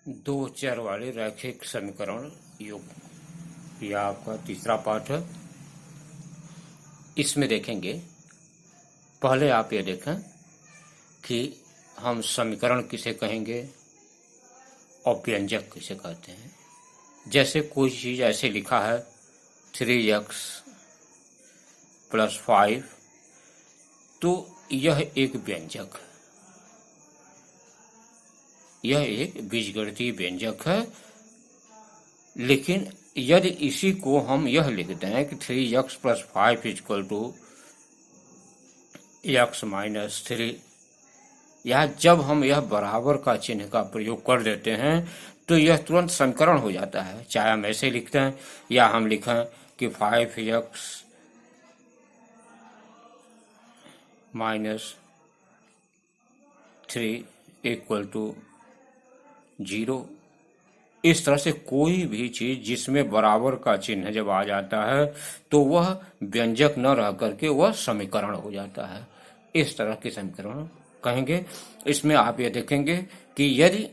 दो चर वाले रैखिक समीकरण योग, यह आपका तीसरा पाठ है। इसमें देखेंगे, पहले आप ये देखें कि हम समीकरण किसे कहेंगे और व्यंजक किसे कहते हैं। जैसे कोई चीज़ ऐसे लिखा है 3x + 5, तो यह एक व्यंजक है, यह एक बीजगणितीय व्यंजक है। लेकिन यदि इसी को हम यह लिखते हैं कि 3x + 5 = x - 3, या जब हम यह बराबर का चिन्ह का प्रयोग कर देते हैं तो यह तुरंत समीकरण हो जाता है। चाहे हम ऐसे लिखते हैं या हम लिखें कि 5x - 3 = 0। इस तरह से कोई भी चीज जिसमें बराबर का चिन्ह जब आ जाता है तो वह व्यंजक न रह करके वह समीकरण हो जाता है। इस तरह के समीकरण कहेंगे। इसमें आप ये देखेंगे कि यदि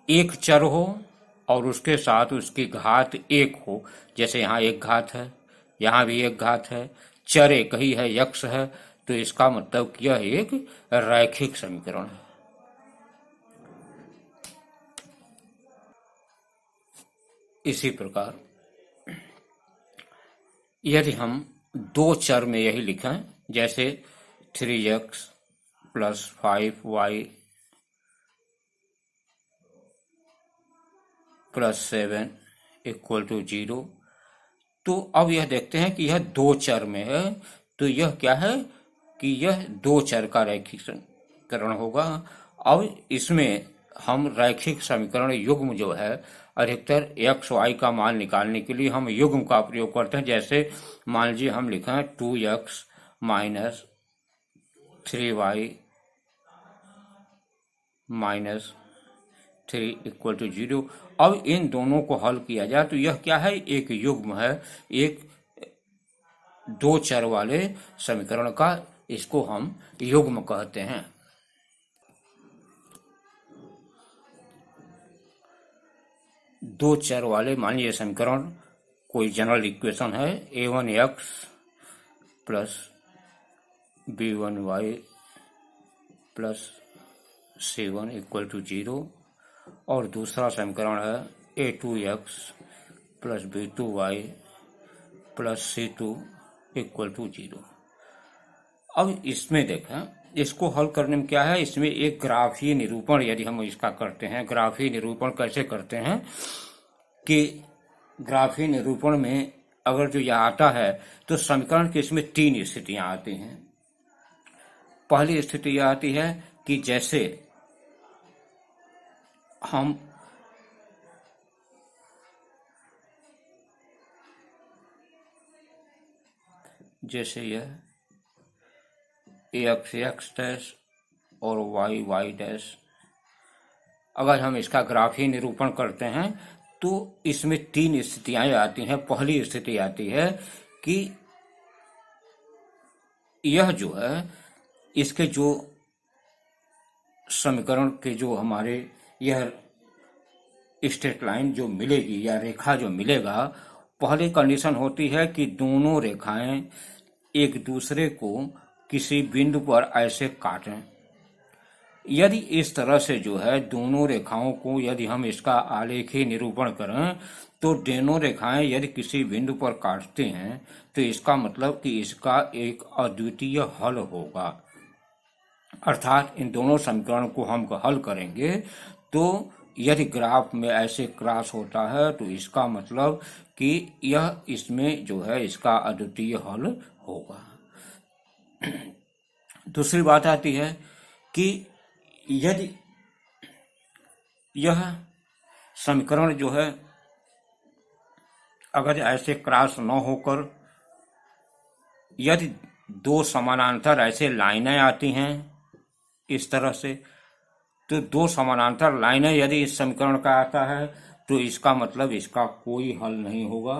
एक चर हो और उसके साथ उसकी घात 1 हो, जैसे यहाँ एक घात है, यहाँ भी एक घात है, चर एक ही है, यक्ष है, तो इसका मतलब कि यह एक रैखिक समीकरण है। इसी प्रकार यदि हम दो चर में यही लिखें, जैसे 3x + 5y + 7 = 0, तो अब यह देखते हैं कि यह दो चर में है, तो यह क्या है कि यह दो चर का रैखिक समीकरण होगा। अब इसमें हम रैखिक समीकरण युग्म जो है, अधिकतर x y का मान निकालने के लिए हम युग्म का प्रयोग करते हैं। जैसे मान लीजिए हम लिखें 2x - 3y - 3 = 0। अब इन दोनों को हल किया जाए तो यह क्या है, एक युग्म है, एक दो चर वाले समीकरण का, इसको हम युग्म कहते हैं। दो चर वाले मान लीजिए समीकरण कोई जनरल इक्वेशन है, a1x + b1y + c1 = 0, और दूसरा समीकरण है a2x + b2y + c2 = 0। अब इसमें देखें, इसको हल करने में क्या है, इसमें एक ग्राफीय निरूपण यदि हम इसका करते हैं। ग्राफीय निरूपण कैसे करते हैं कि ग्राफीय निरूपण में अगर जो यह आता है तो समीकरण की इसमें तीन स्थितियां आती हैं। पहली स्थिति यह आती है कि जैसे हम यह x और y अगर हम इसका ग्राफीय निरूपण करते हैं तो इसमें तीन स्थितियां आती हैं। पहली स्थिति आती है कि यह जो है, इसके जो समीकरण के जो हमारे यह स्ट्रेट लाइन जो मिलेगी या रेखा जो मिलेगा, पहली कंडीशन होती है कि दोनों रेखाएं एक दूसरे को किसी बिंदु पर ऐसे काटें। यदि इस तरह से जो है दोनों रेखाओं को यदि हम इसका आलेखीय निरूपण करें तो दोनों रेखाएं यदि किसी बिंदु पर काटते हैं तो इसका मतलब कि इसका एक अद्वितीय हल होगा। अर्थात इन दोनों समीकरण को हम हल करेंगे तो यदि ग्राफ में ऐसे क्रॉस होता है तो इसका मतलब कि यह इसमें जो है इसका अद्वितीय हल होगा। दूसरी बात आती है कि यदि यह समीकरण जो है अगर ऐसे क्रॉस न होकर यदि दो समानांतर ऐसे लाइनें आती हैं इस तरह से, तो दो समानांतर लाइनें यदि इस समीकरण का आता है तो इसका मतलब इसका कोई हल नहीं होगा।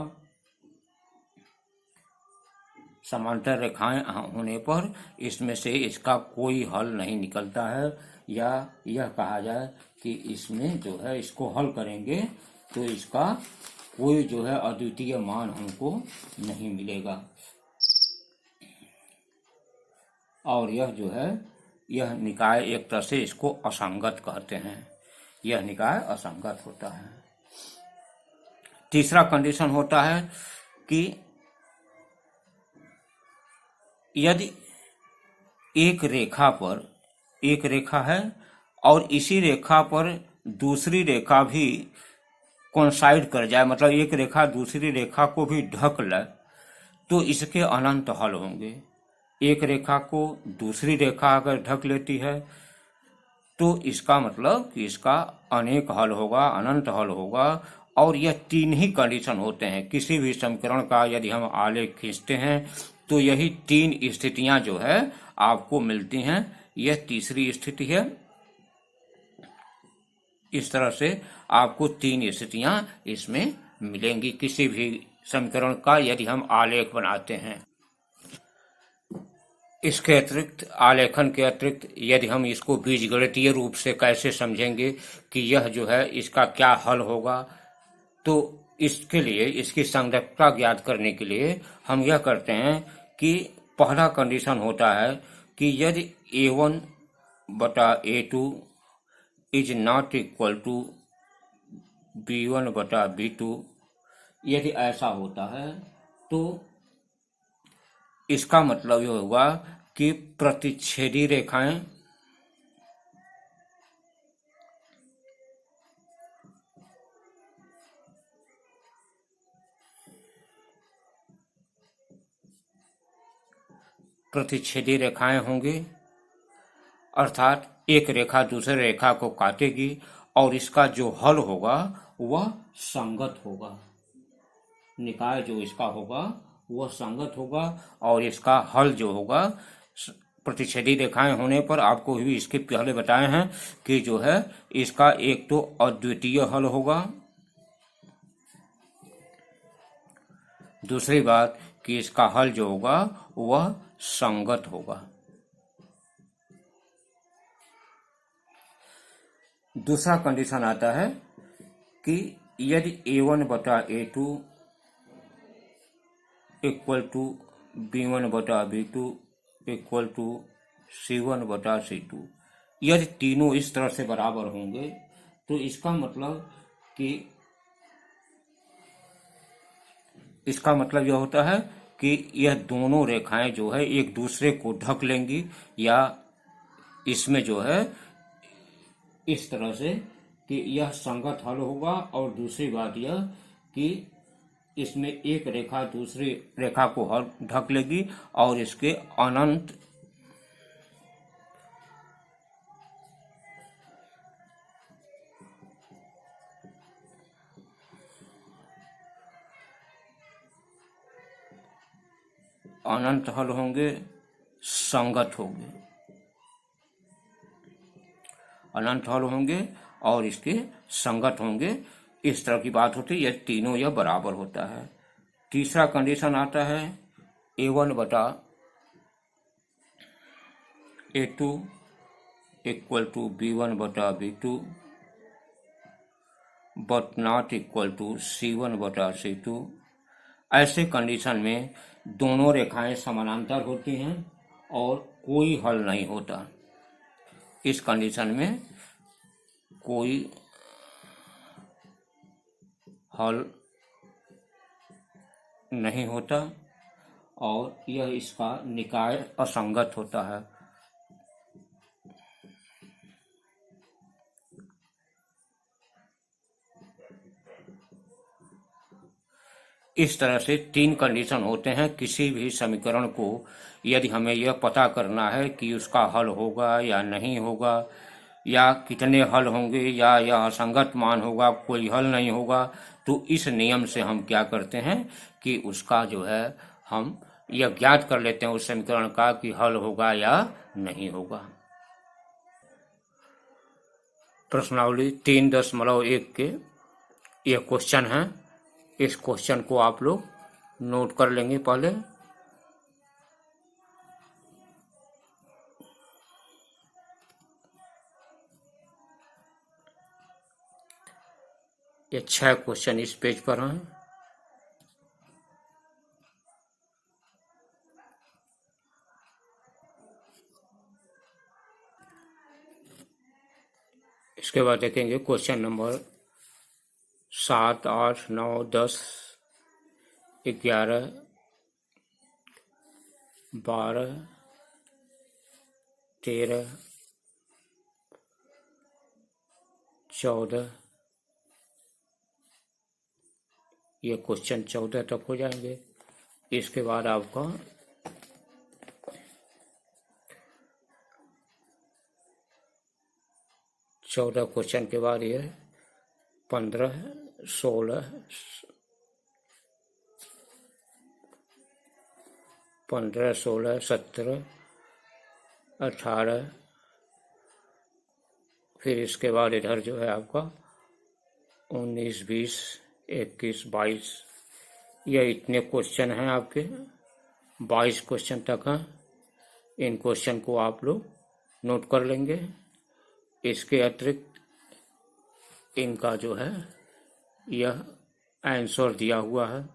समांतर रेखाएं होने पर इसमें से इसका कोई हल नहीं निकलता है, या यह कहा जाए कि इसमें जो है इसको हल करेंगे तो इसका कोई जो है अद्वितीय मान हमको नहीं मिलेगा। और यह जो है यह निकाय एक तरह से इसको असंगत कहते हैं, यह निकाय असंगत होता है। तीसरा कंडीशन होता है कि यदि एक रेखा है और इसी रेखा पर दूसरी रेखा भी कोइंसाइड कर जाए, मतलब एक रेखा दूसरी रेखा को भी ढक ले, तो इसके अनंत हल होंगे। एक रेखा को दूसरी रेखा अगर ढक लेती है तो इसका मतलब कि इसका अनेक हल होगा, अनंत हल होगा। और यह तीन ही कंडीशन होते हैं किसी भी समीकरण का। यदि हम आलेख खींचते हैं तो यही तीन स्थितियां जो है आपको मिलती हैं। यह तीसरी स्थिति है। इस तरह से आपको तीन स्थितियां इसमें मिलेंगी किसी भी समीकरण का, यदि हम आलेख बनाते हैं। इसके अतिरिक्त, आलेखन के अतिरिक्त, यदि हम इसको बीजगणितीय रूप से कैसे समझेंगे कि यह जो है इसका क्या हल होगा, तो इसके लिए, इसकी संगतता ज्ञात करने के लिए हम यह करते हैं कि पहला कंडीशन होता है कि यदि A1 बटा A2 is not equal to B1 बटा B2, यदि ऐसा होता है तो इसका मतलब यह होगा कि प्रतिच्छेदी रेखाएं होंगी, अर्थात एक रेखा दूसरे रेखा को काटेगी और इसका जो हल होगा वह संगत होगा। निकाय जो इसका होगा वह संगत होगा और इसका हल जो होगा, प्रतिच्छेदी रेखाएं होने पर आपको भी इसके पहले बताए हैं कि जो है इसका एक तो अद्वितीय हल होगा, दूसरी बात कि इसका हल जो होगा वह संगत होगा। दूसरा कंडीशन आता है कि यदि A1 बटा A2 इक्वल टू B1 बटा B2 इक्वल टू C1 बटा C2, यदि तीनों इस तरह से बराबर होंगे तो इसका मतलब यह होता है कि यह दोनों रेखाएं जो है एक दूसरे को ढक लेंगी, या इसमें जो है इस तरह से कि यह संगत हल होगा। और दूसरी बात यह कि इसमें एक रेखा दूसरी रेखा को ढक लेगी और इसके अनंत हल होंगे, संगत होंगे, अनंत हल होंगे और इसके संगत होंगे। इस तरह की बात होती है यह तीनों यह बराबर होता है। तीसरा कंडीशन आता है A1 बटा A2 इक्वल टू B1 बटा B2 but not equal to C1 बटा C2। ऐसे कंडीशन में दोनों रेखाएं समानांतर होती हैं और कोई हल नहीं होता। इस कंडीशन में कोई हल नहीं होता और यह इसका निकाय असंगत होता है। इस तरह से तीन कंडीशन होते हैं किसी भी समीकरण को। यदि हमें यह पता करना है कि उसका हल होगा या नहीं होगा, या कितने हल होंगे, या यह असंगत मान होगा, कोई हल नहीं होगा, तो इस नियम से हम क्या करते हैं कि उसका जो है हम यह ज्ञात कर लेते हैं उस समीकरण का कि हल होगा या नहीं होगा। प्रश्नावली 3.1 के यह क्वेश्चन है। इस क्वेश्चन को आप लोग नोट कर लेंगे पहले। ये 6 क्वेश्चन इस पेज पर हैं। इसके बाद देखेंगे क्वेश्चन नंबर 7, 8, 9, 10, 11, 12, 13, 14, ये क्वेश्चन 14 तक हो जाएंगे। इसके बाद आपका 14 क्वेश्चन के बाद ये 15, 16, 15, 16, 17, 18, फिर इसके बाद इधर जो है आपका 19, 20, 21, 22, ये इतने क्वेश्चन हैं आपके। 22 क्वेश्चन तक हैं। इन क्वेश्चन को आप लोग नोट कर लेंगे। इसके अतिरिक्त इनका जो है यह आंसर दिया हुआ है।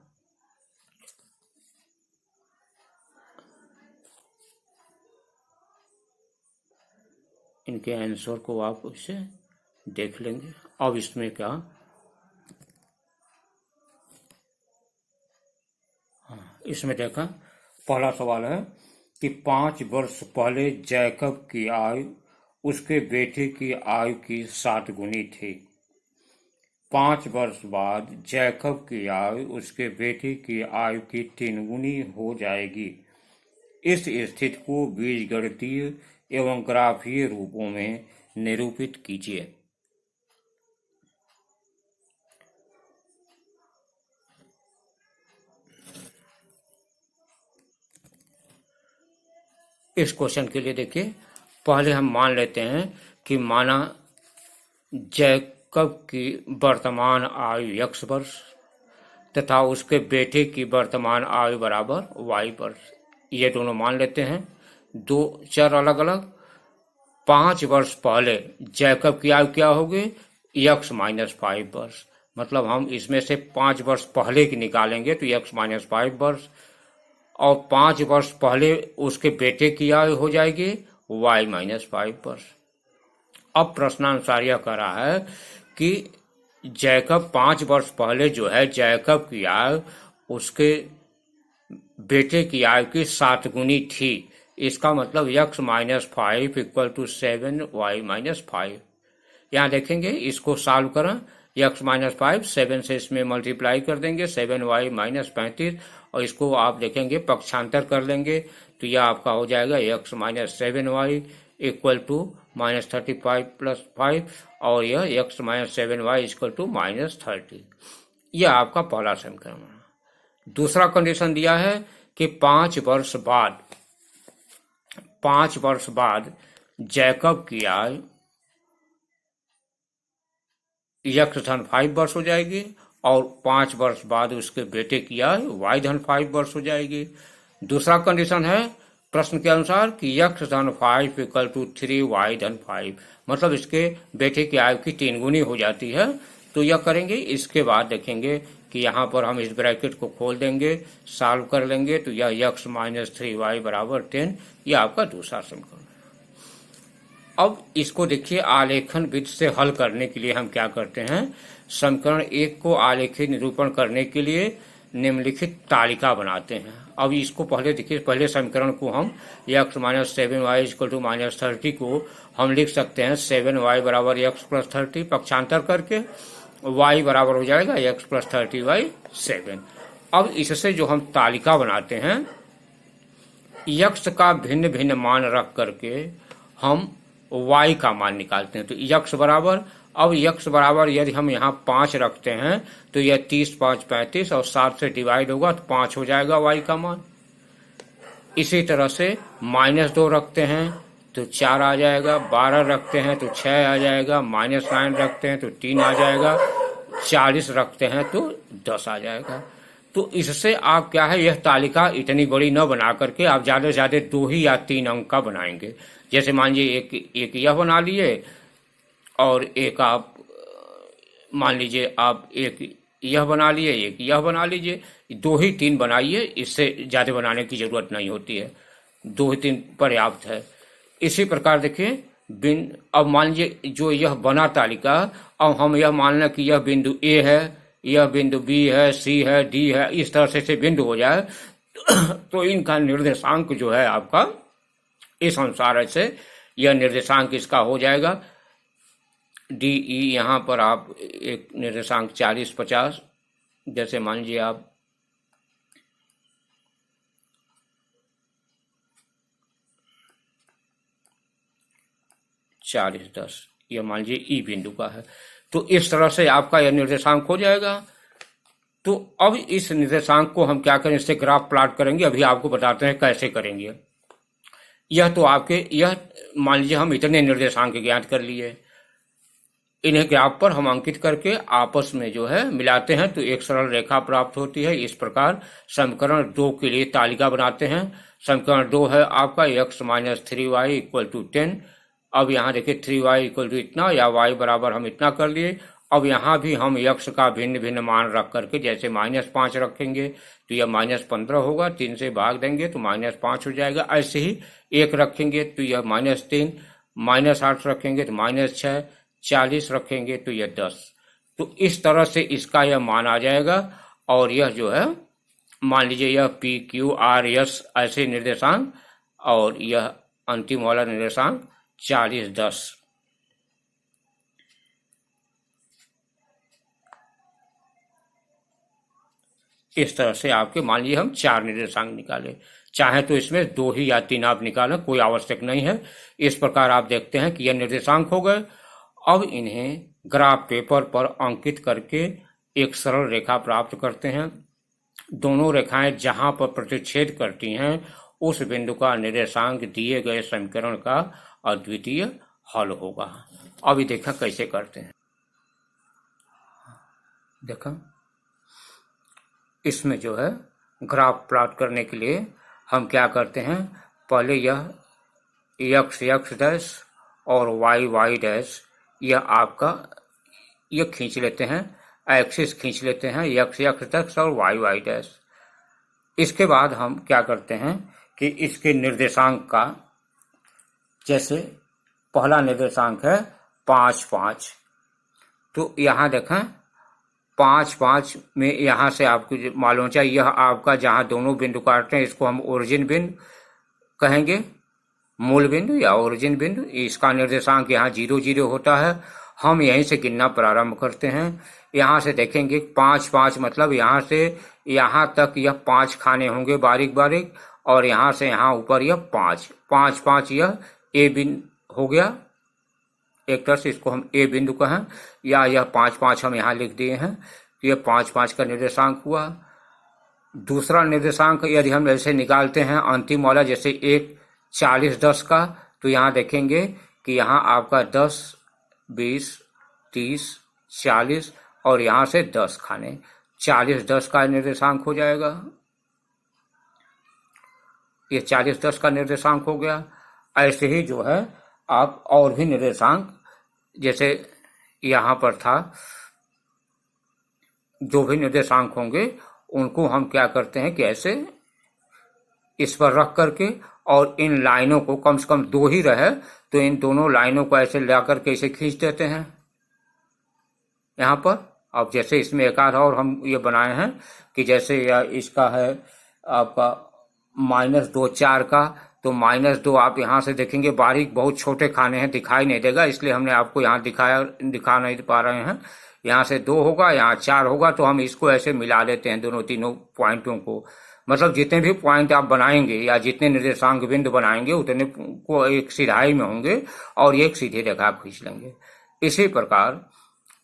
इनके आंसर को आप इसे देख लेंगे। अब इसमें क्या, इसमें देखा पहला सवाल है कि 5 वर्ष पहले जैकब की आयु उसके बेटे की आयु की 7 गुनी थी। 5 वर्ष बाद जैकब की आयु उसके बेटे की आयु की 3 गुनी हो जाएगी। इस स्थिति को बीजगणितीय एवं ग्राफीय रूपों में निरूपित कीजिए। इस क्वेश्चन के लिए देखिए, पहले हम मान लेते हैं कि माना जैकब की वर्तमान आयु x वर्ष तथा उसके बेटे की वर्तमान आयु बराबर y वर्ष, ये दोनों मान लेते हैं। दो चर अलग अलग। 5 वर्ष पहले जैकब की आयु क्या होगी, x - 5 वर्ष। मतलब हम इसमें से 5 वर्ष पहले की निकालेंगे तो x - 5 वर्ष, और 5 वर्ष पहले उसके बेटे की आयु हो जाएगी y - 5 वर्ष। अब प्रश्नानुसार यह कह रहा है कि जैकब 5 वर्ष पहले जो है जैकब की आयु उसके बेटे की आयु की 7 गुनी थी। इसका मतलब x - 5 = 7 y - 5। यहाँ देखेंगे, इसको सॉल्व करें। x - 5 7 से इसमें मल्टीप्लाई कर देंगे, 7y - 35, और इसको आप देखेंगे पक्षांतर कर लेंगे तो यह आपका हो जाएगा x - 7y = -35 + 5, और यह x - 7y = -30। यह आपका पहला समीकरण है। दूसरा कंडीशन दिया है कि 5 वर्ष बाद जैकब की आयु x 5 वर्ष हो जाएगी, और 5 वर्ष बाद उसके बेटे की आयु y 5 वर्ष हो जाएगी। दूसरा कंडीशन है प्रश्न के अनुसार कि x 5 = 3y 5, मतलब इसके बेटे की आयु की 3 गुनी हो जाती है। तो यह करेंगे। इसके बाद देखेंगे कि यहाँ पर हम इस ब्रैकेट को खोल देंगे, सॉल्व कर लेंगे तो यह x - 3y = 10, यह आपका दूसरा समीकरण। अब इसको देखिए, आलेखन विधि से हल करने के लिए हम क्या करते हैं, समीकरण 1 को आलेखित निरूपण करने के लिए निम्नलिखित तालिका बनाते हैं। अब इसको पहले देखिए, पहले समीकरण को हम x - 7y = -30 को हम लिख सकते हैं 7y = x + 30, पक्षांतर करके y बराबर हो जाएगा x + 30/7। अब इससे जो हम तालिका बनाते हैं, x का भिन्न भिन्न मान रख करके हम y का मान निकालते हैं। तो x बराबर, अब x बराबर यदि हम यहाँ 5 रखते हैं तो यह 30, 5, 35 और 7 से डिवाइड होगा तो 5 हो जाएगा y का मान। इसी तरह से -2 रखते हैं तो 4 आ जाएगा, 12 रखते हैं तो 6 आ जाएगा, -9 रखते हैं तो 3 आ जाएगा, 40 रखते हैं तो 10 आ जाएगा। तो इससे आप क्या है, यह तालिका इतनी बड़ी न बना करके आप ज्यादा से ज्यादा 2 ही या 3 अंक का बनाएंगे। जैसे मान लीजिए एक यह बना लिए और एक आप मान लीजिए आप एक यह बना लिए, एक यह बना लीजिए, 2 ही 3 बनाइए, इससे ज़्यादा बनाने की ज़रूरत नहीं होती है, 2 ही 3 पर्याप्त है। इसी प्रकार देखिए अब मान लीजिए जो यह बना तालिका, अब हम यह मान लें कि यह बिंदु ए है, यह बिंदु बी है, सी है, डी है, इस तरह से बिंदु हो जाए तो इनका निर्देशांक जो है आपका इस अनुसार से यह निर्देशांक इसका हो जाएगा डी ई। यहाँ पर आप एक निर्देशांक 40-50, जैसे मान लीजिए आप चालीस 10, यह मान लीजिए ई बिंदु का है, तो इस तरह से आपका यह निर्देशांक हो जाएगा। तो अब इस निर्देशांक को हम क्या करें, इससे ग्राफ प्लॉट करेंगे, अभी आपको बताते हैं कैसे करेंगे। यह तो आपके यह मान लीजिए हम इतने निर्देशांक ज्ञात कर लिए, इन्हें ग्राफ पर हम अंकित करके आपस में जो है मिलाते हैं तो एक सरल रेखा प्राप्त होती है। इस प्रकार समीकरण 2 के लिए तालिका बनाते हैं। समीकरण 2 है आपका x - 3y = 10। अब यहाँ देखिए 3y = इतना या y बराबर हम इतना कर लिए। अब यहाँ भी हम x का भिन्न भिन्न मान रख करके, जैसे -5 रखेंगे तो यह -15 होगा, 3 से भाग देंगे तो -5 हो जाएगा। ऐसे ही 1 रखेंगे तो यह -3, -8 रखेंगे तो -6, 40 रखेंगे तो यह 10। तो इस तरह से इसका यह मान आ जाएगा। और यह जो है मान लीजिए यह P Q R S ऐसे निर्देशांक, और यह अंतिम वाला निर्देशांक 40-10। इस तरह से आपके मान लीजिए हम 4 निर्देशांक निकाले, चाहे तो इसमें 2 ही या 3 आप निकालें, कोई आवश्यक नहीं है। इस प्रकार आप देखते हैं कि यह निर्देशांक हो गए। अब इन्हें ग्राफ पेपर पर अंकित करके एक सरल रेखा प्राप्त करते हैं। दोनों रेखाएं जहां पर प्रतिच्छेद करती हैं उस बिंदु का निर्देशांक दिए गए समीकरण का अद्वितीय हल होगा। अभी देखा कैसे करते हैं। देखा इसमें जो है ग्राफ प्लॉट करने के लिए हम क्या करते हैं, पहले यह x डैश और y डैश यह आपका यह खींच लेते हैं, एक्सिस खींच लेते हैं x डैश और y डैश। इसके बाद हम क्या करते हैं कि इसके निर्देशांक का, जैसे पहला निर्देशांक है 5, 5, तो यहाँ देखें 5, 5 में यहाँ से आपको मालूम चाहिए यह आपका जहाँ दोनों बिंदु काटते हैं इसको हम ओरिजिन बिंदु कहेंगे, मूल बिंदु या ओरिजिन बिंदु। इसका निर्देशांक यहाँ 0, 0 होता है। हम यहीं से गिनना प्रारंभ करते हैं। यहाँ से देखेंगे 5, 5 मतलब यहाँ से यहाँ तक यह 5 खाने होंगे बारीक बारीक, और यहाँ से यहाँ ऊपर यह 5, 5, 5 यह ए बिंदु हो गया। एक तरह से इसको हम ए बिंदु कहें, या यह 5, 5 हम यहाँ लिख दिए हैं, तो यह 5, 5 का निर्देशांक हुआ। दूसरा निर्देशांक यदि हम ऐसे निकालते हैं अंतिम वाला, जैसे एक 40, 10 का, तो यहाँ देखेंगे कि यहाँ आपका 10, 20, 30, 40 और यहाँ से 10 खाने, 40, 10 का निर्देशांक हो जाएगा। ये 40, 10 का निर्देशांक हो गया। ऐसे ही जो है आप और भी निर्देशांक, जैसे यहाँ पर था, जो भी निर्देशांक होंगे उनको हम क्या करते हैं कि ऐसे इस पर रख करके, और इन लाइनों को कम से कम 2 ही रहे तो इन दोनों लाइनों को ऐसे ला करके इसे खींच देते हैं यहाँ पर। अब जैसे इसमें एक आध और हम ये बनाए हैं कि जैसे इसका है आपका -2, 4 का, तो -2 आप यहाँ से देखेंगे बारीक बहुत छोटे खाने हैं, दिखाई नहीं देगा, इसलिए हमने आपको यहाँ दिखा नहीं पा रहे हैं। यहाँ से 2 होगा, यहाँ 4 होगा, तो हम इसको ऐसे मिला देते हैं दोनों तीनों पॉइंटों को। मतलब जितने भी पॉइंट आप बनाएंगे या जितने निर्देशांक बिंदु बनाएंगे उतने को एक सिधाई में होंगे और एक सीधी रेखा खींच लेंगे। इसी प्रकार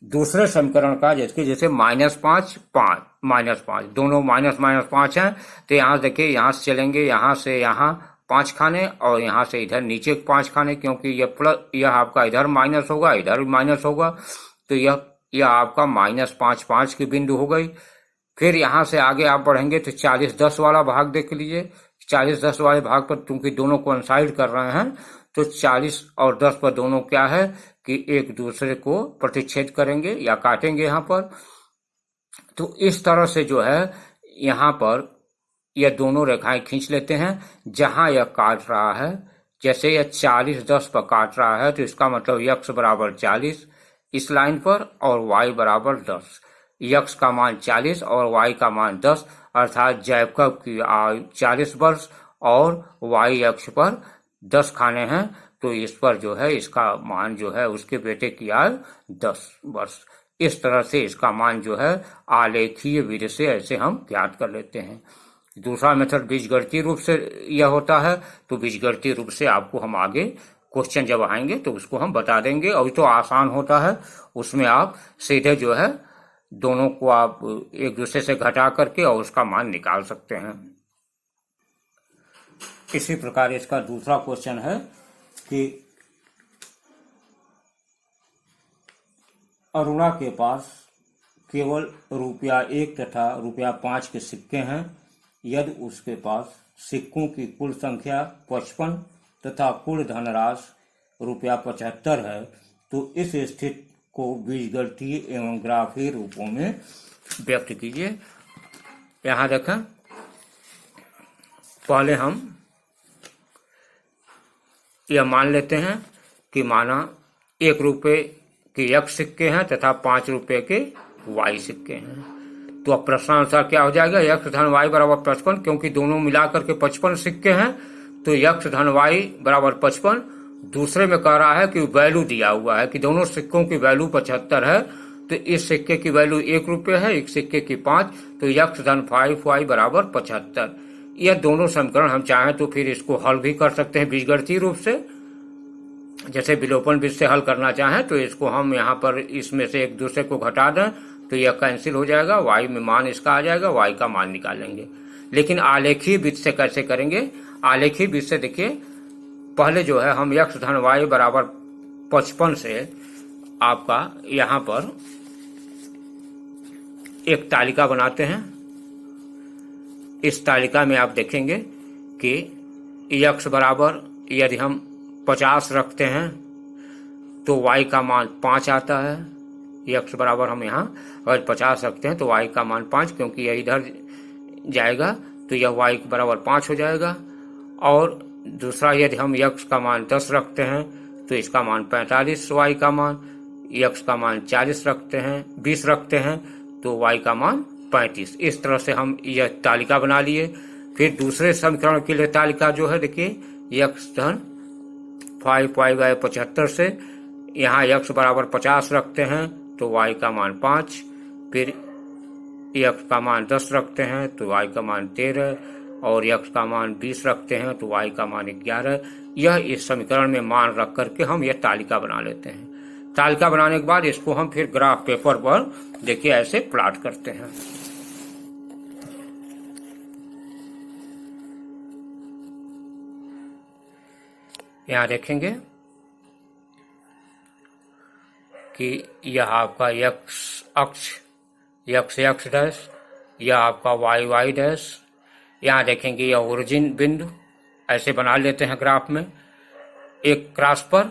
दूसरे समीकरण का जैसे -5, 5, दोनों -5 हैं, तो यहाँ देखिए यहाँ से चलेंगे, यहाँ से यहाँ 5 खाने और यहाँ से इधर नीचे 5 खाने, क्योंकि यह आपका इधर माइनस होगा, इधर भी माइनस होगा, तो यह आपका -5, 5 की बिंदु हो गई। फिर यहाँ से आगे आप बढ़ेंगे तो 40, 10 वाला भाग देख लीजिए। 40, 10 वाले भाग पर चूंकि दोनों कोइंसाइड कर रहे हैं तो 40 और 10 पर दोनों क्या है कि एक दूसरे को प्रतिच्छेद करेंगे या काटेंगे यहाँ पर। तो इस तरह से जो है यहाँ पर यह दोनों रेखाएं खींच लेते हैं जहां यह काट रहा है। जैसे यह 40 10 पर काट रहा है तो इसका मतलब x बराबर 40 इस लाइन पर और y बराबर 10। x का मान 40 और y का मान 10, अर्थात जैकब की आयु 40 वर्ष और y अक्ष पर 10 खाने हैं, तो इस पर जो है इसका मान जो है उसके बेटे की आयु 10 वर्ष। इस तरह से इसका मान जो है आलेखीय विधि से ऐसे हम ज्ञात कर लेते हैं। दूसरा मेथड बीजगणितीय रूप से यह होता है, तो बीजगणितीय रूप से आपको हम आगे क्वेश्चन जब आएंगे तो उसको हम बता देंगे। और तो आसान होता है, उसमें आप सीधे जो है दोनों को आप एक दूसरे से घटा करके और उसका मान निकाल सकते हैं। इसी प्रकार इसका दूसरा क्वेश्चन है कि अरुणा के पास केवल ₹1 तथा ₹5 के सिक्के हैं। यदि उसके पास सिक्कों की कुल संख्या 55 तथा कुल धनराशि ₹75 है, तो इस स्थिति को बीजगणितीय एवं ग्राफीय रूपों में व्यक्त कीजिए। यहाँ देखें, पहले हम यह मान लेते हैं कि माना ₹1 के x सिक्के हैं तथा ₹5 के y सिक्के हैं। तो अब प्रश्नानुसार क्या हो जाएगा, x धन y बराबर 55, क्योंकि दोनों मिलाकर के 55 सिक्के हैं तो x धन y बराबर 55। दूसरे में कह रहा है कि वैल्यू दिया हुआ है कि दोनों सिक्कों की वैल्यू 75 है, तो इस सिक्के की वैल्यू ₹1 है, एक सिक्के की 5, तो x धन 5y बराबर 75। यह दोनों समीकरण हम चाहें तो फिर इसको हल भी कर सकते हैं बीजगणितीय रूप से। जैसे विलोपन विधि से हल करना चाहें तो इसको हम यहाँ पर इसमें से एक दूसरे को घटा दें तो यह कैंसिल हो जाएगा, y में मान इसका आ जाएगा, y का मान निकालेंगे। लेकिन आलेखीय विधि से कैसे करेंगे? आलेखीय विधि से देखिए, पहले जो है हम x धन y बराबर 55 से आपका यहाँ पर एक तालिका बनाते हैं। इस तालिका में आप देखेंगे कि x बराबर यदि हम 50 रखते हैं तो y का मान 5 आता है। x बराबर हम यहाँ अगर 50 रखते हैं तो y का मान 5, क्योंकि यह इधर जाएगा तो यह y बराबर 5 हो जाएगा। और दूसरा यदि हम x का मान 10 रखते हैं तो इसका मान 45, y का मान, x का मान 40 रखते हैं 20 रखते हैं तो y का मान 35। इस तरह से हम यह तालिका बना लिए। फिर दूसरे समीकरण के लिए तालिका जो है देखिए, x धन 5y 75 से यहाँ x बराबर 50 रखते हैं तो y का मान 5, फिर x का मान 10 रखते हैं तो y का मान 13, और x का मान 20 रखते हैं तो y का मान 11। यह इस समीकरण में मान रख करके हम यह तालिका बना लेते हैं। तालिका बनाने के बाद इसको हम फिर ग्राफ पेपर पर देखिए ऐसे प्लॉट करते हैं। यहाँ देखेंगे कि यह आपका x अक्ष x डैश, यह आपका y डैश। यहाँ देखेंगे यह ओरिजिन बिंदु ऐसे बना लेते हैं ग्राफ में एक क्रॉस पर,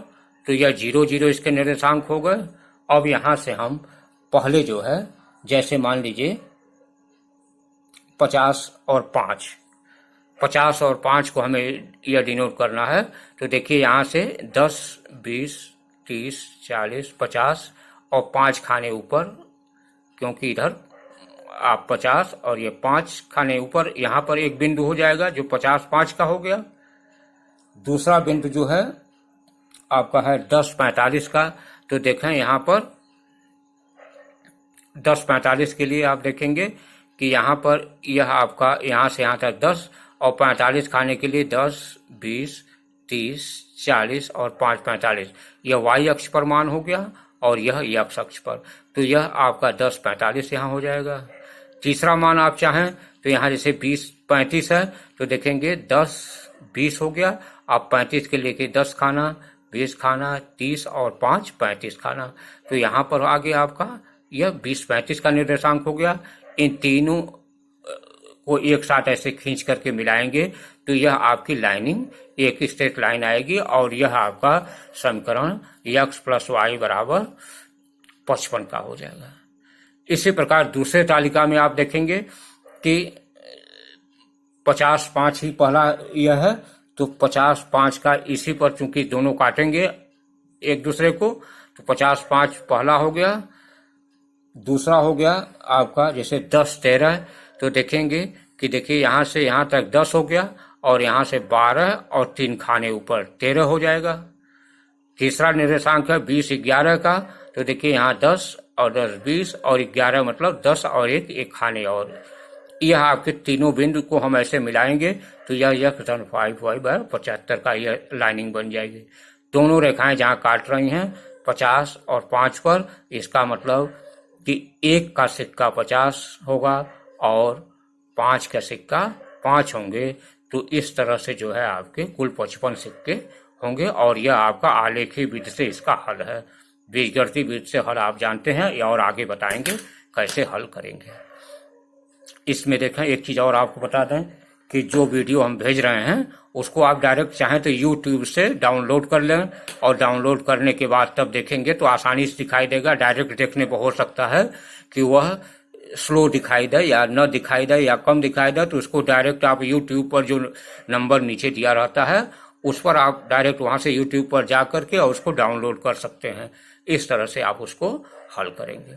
तो यह 0 0 इसके निर्देशांक हो गए। अब यहाँ से हम पहले जो है जैसे मान लीजिए 50 और 5 को हमें यह डिनोट करना है, तो देखिए यहाँ से 10 20 30 40 50 और 5 खाने ऊपर, क्योंकि इधर आप 50 और ये 5 खाने ऊपर, यहाँ पर एक बिंदु हो जाएगा जो 50 5 का हो गया। दूसरा बिंदु जो है आपका है 10 45 का, तो देखें यहाँ पर 10 45 के लिए आप देखेंगे कि यहाँ पर यह आपका यहाँ से यहाँ तक 10 और 45 खाने के लिए 10 20 30 40 और 5 45, यह y अक्ष पर मान हो गया और यह x अक्ष पर, तो यह आपका 10 45 यहाँ हो जाएगा। तीसरा मान आप चाहें तो यहाँ जैसे 20 35 है तो देखेंगे 10 20 हो गया, आप 35 के लेके 10 खाना 20 खाना 30 और 5 35 खाना, तो यहाँ पर आगे आपका यह 20 35 का निर्देशांक हो गया। इन तीनों को एक साथ ऐसे खींच करके मिलाएंगे तो यह आपकी लाइनिंग एक स्ट्रेट लाइन आएगी और यह आपका समीकरण x + y बराबर 55 का हो जाएगा। इसी प्रकार दूसरे तालिका में आप देखेंगे कि 50 ही पहला यह है, तो 50 का इसी पर चूंकि दोनों काटेंगे एक दूसरे को, तो 50 पहला हो गया, दूसरा हो गया आपका जैसे 10 13, तो देखेंगे कि देखिए यहाँ से यहाँ तक 10 हो गया और यहाँ से 12 और 3 खाने ऊपर 13 हो जाएगा। तीसरा निर्देशांक है 20 11 का, तो देखिए यहाँ 10 और 10 20 और 11 मतलब 10 और एक खाने और। यह आपके तीनों बिंदु को हम ऐसे मिलाएंगे तो यह 5y/75 का यह लाइनिंग बन जाएगी। दोनों रेखाएं जहां काट रही हैं 50 और 5 पर, इसका मतलब कि 1 का सिक्का 50 होगा और 5 का सिक्का 5 होंगे। तो इस तरह से जो है आपके कुल 55 सिक्के होंगे और यह आपका आलेखी विधि से इसका हल है। बीजगणितीय विधि से हल आप जानते हैं और आगे बताएंगे कैसे हल करेंगे। इसमें देखें एक चीज और आपको बता दें कि जो वीडियो हम भेज रहे हैं उसको आप डायरेक्ट चाहें तो YouTube से डाउनलोड कर लें और डाउनलोड करने के बाद तब देखेंगे तो आसानी से दिखाई देगा। डायरेक्ट देखने पर हो सकता है कि वह स्लो दिखाई दे या न दिखाई दे या कम दिखाई दे, तो उसको डायरेक्ट आप YouTube पर जो नंबर नीचे दिया रहता है उस पर आप डायरेक्ट वहां से YouTube पर जा करके और उसको डाउनलोड कर सकते हैं। इस तरह से आप उसको हल करेंगे।